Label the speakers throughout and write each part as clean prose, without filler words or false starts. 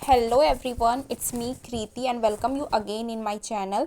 Speaker 1: Hello everyone, it's me Kriti and welcome you again in my channel.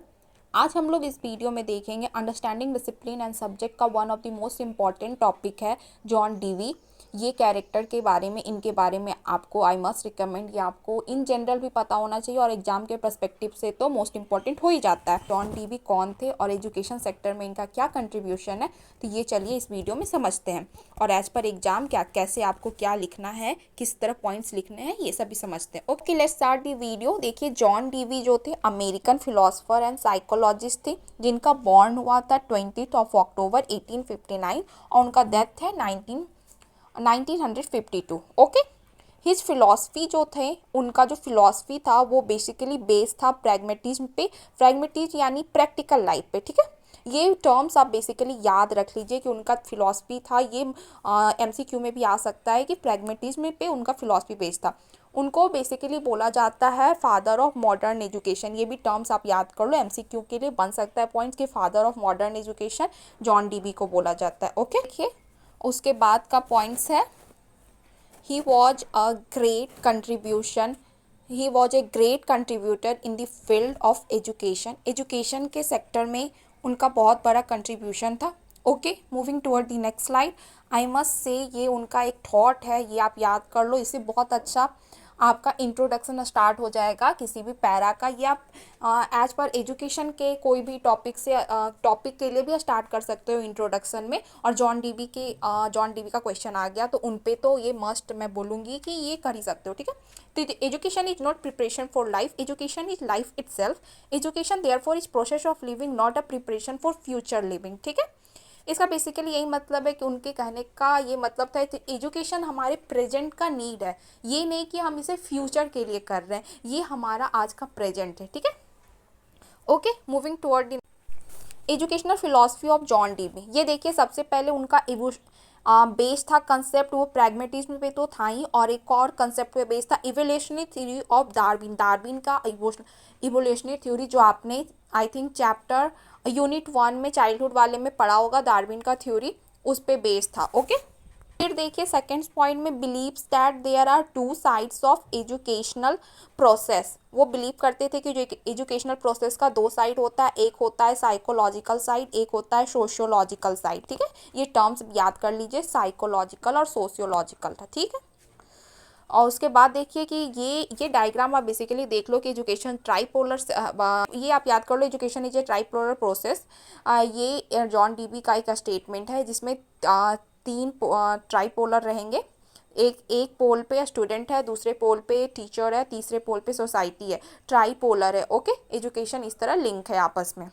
Speaker 1: आज हम लोग इस वीडियो में देखेंगे अंडरस्टैंडिंग डिसिप्लिन एंड सब्जेक्ट का one of the most important topic है जॉन डीवी। ये कैरेक्टर के बारे में, इनके बारे में आपको आई मस्ट रिकमेंड, ये आपको इन जनरल भी पता होना चाहिए और एग्जाम के पर्सपेक्टिव से तो मोस्ट इंपॉर्टेंट हो ही जाता है। जॉन डीवी कौन थे और एजुकेशन सेक्टर में इनका क्या कंट्रीब्यूशन है, तो ये चलिए इस वीडियो में समझते हैं। और एज पर एग्जाम कैसे आपको क्या लिखना है, किस तरह पॉइंट्स लिखने हैं, ये सब भी समझते हैं। Okay, let's start the video. देखिए, जॉन डीवी जो थे अमेरिकन फिलोसफर एंड साइकोलॉजिस्ट थे, जिनका बॉर्न हुआ था 20 अक्टूबर 1859 और उनका डेथ है 1952। ओके, हिज फिलॉसफी जो थे, उनका जो फिलॉसफी था वो बेसिकली बेस्ड था प्रैग्मेटिज्म पे। प्रैग्मेटिज्म यानी प्रैक्टिकल लाइफ पे। ठीक है, ये टर्म्स आप बेसिकली याद रख लीजिए कि उनका फिलॉसफी था। ये एमसीक्यू में भी आ सकता है कि प्रैग्मेटिज्म पे उनका फिलॉसफी बेस्ड था। उनको बेसिकली बोला जाता है फादर ऑफ मॉडर्न एजुकेशन। ये भी टर्म्स आप याद कर लो, एमसीक्यू के लिए बन सकता है पॉइंट्स कि father of modern education John Dewey को बोला जाता है। ओके, देखिए उसके बाद का पॉइंट्स है, he was a great contribution he was a great contributor in the field of education के सेक्टर में उनका बहुत बड़ा कंट्रीब्यूशन था। Okay, moving toward the next slide. I must say ये उनका एक थॉट है, ये आप याद कर लो, इससे बहुत अच्छा आपका इंट्रोडक्शन स्टार्ट हो जाएगा किसी भी पैरा का। ये आप एज पर एजुकेशन के कोई भी टॉपिक के लिए भी स्टार्ट कर सकते हो इंट्रोडक्शन में। और जॉन डीवी का क्वेश्चन आ गया तो उन पे तो ये मस्ट मैं बोलूँगी कि ये कर ही सकते हो। ठीक है, तो education is not preparation for life, education is life itself. Education therefore is process of living, not a preparation for future living. ठीक है, इसका बेसिकली यही मतलब है कि उनके कहने का ये मतलब था कि एजुकेशन हमारे प्रेजेंट का नीड है, ये नहीं कि हम इसे फ्यूचर के लिए कर रहे हैं, ये हमारा आज का प्रेजेंट है। ठीक है, okay, moving toward the educational philosophy of John Dewey. ये देखिए, सबसे पहले उनका बेस था कंसेप्ट, वो प्रैग्मेटिज्म पे तो था ही, और एक और कंसेप्ट पे बेस था evolutionary theory of Darwin. Darwin का इवोल्यूशनरी थ्योरी जो आपने आई थिंक चैप्टर यूनिट 1 में चाइल्डहुड वाले में पढ़ा होगा, डार्विन का थ्योरी उस पे बेस था। ओके, फिर देखिए सेकेंड पॉइंट में believes that there are two sides of educational process. वो बिलीव करते थे कि जो एजुकेशनल प्रोसेस का दो साइड होता है, एक होता है साइकोलॉजिकल साइड, एक होता है सोशियोलॉजिकल साइड। ठीक है, ये टर्म्स याद कर लीजिए, साइकोलॉजिकल और सोशियोलॉजिकल था। ठीक है, और उसके बाद देखिए कि ये डायग्राम आप बेसिकली देख लो कि एजुकेशन ट्राइपोलर, ये आप याद कर लो, education is a tripolar process. ये जॉन डीवी का एक स्टेटमेंट है जिसमें तीन ट्राइपोलर रहेंगे। एक पोल पे स्टूडेंट है, दूसरे पोल पे टीचर है, तीसरे पोल पे सोसाइटी है। ट्राइपोलर है। ओके, एजुकेशन इस तरह लिंक है आपस में।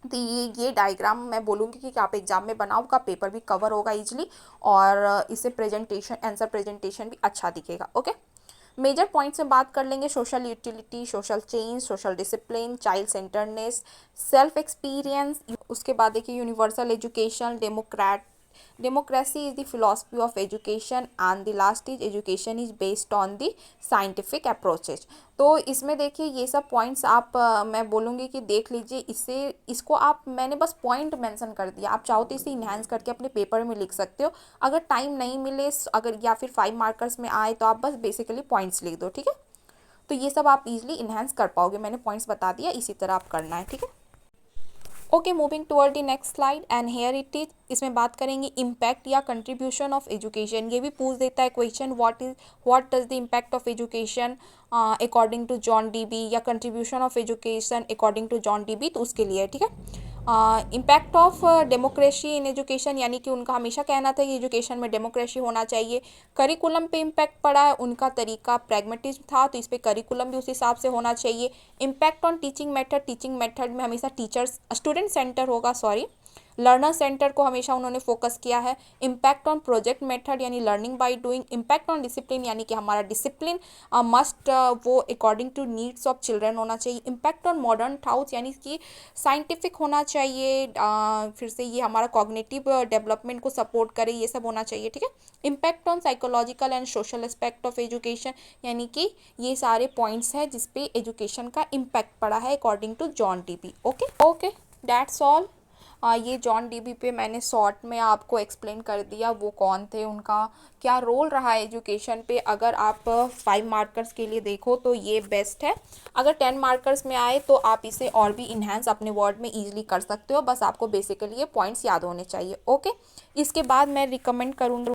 Speaker 1: तो ये डायग्राम मैं बोलूँगी कि आप एग्जाम में बनाओ, का पेपर भी कवर होगा इजीली और इससे प्रेजेंटेशन, आंसर प्रेजेंटेशन भी अच्छा दिखेगा। ओके, मेजर पॉइंट्स में बात कर लेंगे, social utility, social change, social discipline, child centreness, self experience. उसके बाद देखिए universal education, democracy is the philosophy of education and the last is education is based on the scientific approaches. तो इसमें देखिए ये सब पॉइंट्स आप मैं बोलूँगी कि देख लीजिए, इसको आप, मैंने बस पॉइंट मेंशन कर दिया, आप चाहो तो इसे इन्हांस करके अपने पेपर में लिख सकते हो। अगर टाइम नहीं मिले, अगर या फिर 5 मार्कर्स में आए तो आप बस बेसिकली पॉइंट्स लिख दो। ठीक है, तो ये सब आप इजीली इन्हांस कर पाओगे, मैंने पॉइंट्स बता दिया, इसी तरह आप करना है। ठीक है, okay, moving toward the next slide and here it is. इसमें बात करेंगे इम्पैक्ट या कंट्रीब्यूशन ऑफ एजुकेशन। ये भी पूछ देता है question, what does the impact of education according to John Dewey, या contribution of education according to John Dewey, तो उसके लिए। ठीक है, impact of democracy in education, यानी कि उनका हमेशा कहना था कि एजुकेशन में डेमोक्रेसी होना चाहिए। करिकुलम पे इम्पैक्ट पड़ा है, उनका तरीका प्रैग्मेटिज्म था, तो इस पर करिकुलम भी उस हिसाब से होना चाहिए। Impact on teaching method, teaching method में हमेशा टीचर्स, स्टूडेंट सेंटर होगा, सॉरी, लर्नर सेंटर को हमेशा उन्होंने फोकस किया है। इम्पैक्ट ऑन प्रोजेक्ट मेथड यानी learning by doing. Impact on discipline यानी कि हमारा डिसिप्लिन मस्ट वो according to needs of children होना चाहिए। इम्पैक्ट ऑन मॉडर्न थाउट्स यानी कि साइंटिफिक होना चाहिए, फिर से ये हमारा कॉग्निटिव डेवलपमेंट को सपोर्ट करे, ये सब होना चाहिए। ठीक है, impact on psychological and social aspect of education, यानी कि ये सारे पॉइंट्स हैं जिसपे एजुकेशन का इम्पैक्ट पड़ा है according to John Dewey. Okay, that's all. ये जॉन डीबी पे मैंने शॉर्ट में आपको एक्सप्लेन कर दिया वो कौन थे, उनका क्या रोल रहा है एजुकेशन पे। अगर आप 5 मार्कर्स के लिए देखो तो ये बेस्ट है। अगर 10 मार्कर्स में आए तो आप इसे और भी इन्हेंस अपने वर्ड में ईजिली कर सकते हो, बस आपको बेसिकली ये पॉइंट्स याद होने चाहिए। ओके, इसके बाद मैं रिकमेंड करूँगी,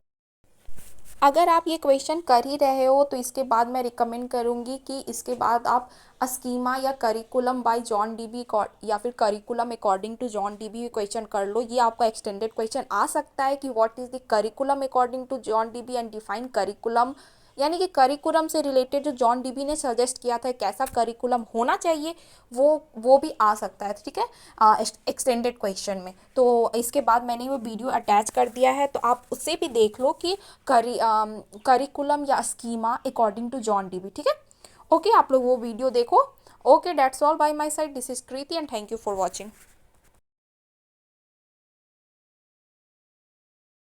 Speaker 1: अगर आप ये क्वेश्चन कर ही रहे हो तो इसके बाद मैं रिकमेंड करूँगी कि इसके बाद आप स्कीमा या करिकुलम बाय जॉन डीबी या फिर curriculum according to John Dewey question कर लो। ये आपका एक्सटेंडेड क्वेश्चन आ सकता है कि what is the curriculum according to John Dewey and define curriculum, यानी कि करिकुलम से रिलेटेड जो जॉन डीबी ने सजेस्ट किया था कैसा करिकुलम होना चाहिए, वो भी आ सकता है, ठीक है, एक्सटेंडेड क्वेश्चन में। तो इसके बाद मैंने वो वीडियो अटैच कर दिया है, तो आप उससे भी देख लो कि करिकुलम या schema according to John Dewey, ठीक है। ओके, आप लोग वो वीडियो देखो। Okay, that's all by my side, this is Kriti and thank you for watching.